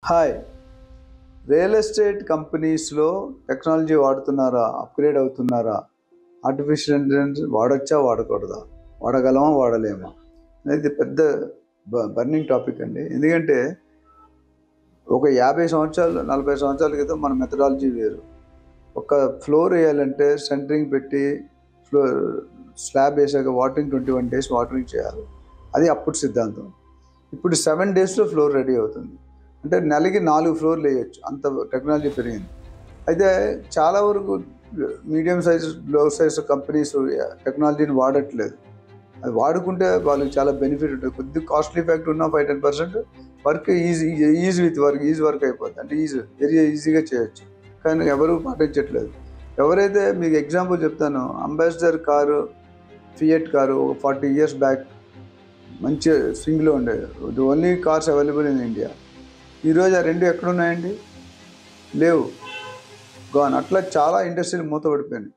Hi, real estate కంపెనీస్లో technology వాడుతున్నారా, upgrade అవుతున్నారా, ఆర్టిఫిషియల్ ఇంటెలిజెన్స్ వాడచ్చా వాడకూడదా, వాడగలమా వాడలేమా అనేది పెద్ద బర్నింగ్ టాపిక్ అండి. ఎందుకంటే ఒక 50 సంవత్సరాలు 40 సంవత్సరాల క్రితం మన మెథడాలజీ వేరు. ఒక ఫ్లోర్ వేయాలంటే సెంటరింగ్ పెట్టి ఫ్లోర్ స్లాబ్ వేసాక వాటరింగ్ 21 days వాటరింగ్ చేయాలి. అది అప్పుడు సిద్ధాంతం. ఇప్పుడు 7 daysలో ఫ్లోర్ రెడీ అవుతుంది. అంటే నెలకి 4 ఫ్లోర్లు వేయచ్చు, అంత టెక్నాలజీ పెరిగింది. అయితే చాలా వరకు మీడియం సైజ్ లో సైజ్ కంపెనీస్ టెక్నాలజీని వాడట్లేదు. అది వాడుకుంటే వాళ్ళకి చాలా బెనిఫిట్ ఉంటుంది. కొద్దిగా కాస్ట్లీ ఫ్యాక్టర్ ఉన్న 5-10% వర్క్ ఈజీ వర్క్ అయిపోతుంది. అంటే వెరీ ఈజీగా చేయొచ్చు. కానీ ఎవరు పాటించట్లేదు. ఎవరైతే మీకు ఎగ్జాంపుల్ చెప్తాను, అంబాసిడర్ కారు, ఫియట్ కారు ఒక 40 years బ్యాక్ మంచి స్వింగ్లో ఉండేది. The only cars available in India. ఈరోజు ఆ రెండు ఎక్కడున్నాయండి? లేవు, గాన్. అట్లా చాలా ఇండస్ట్రీలు మూతపడిపోయినాయి.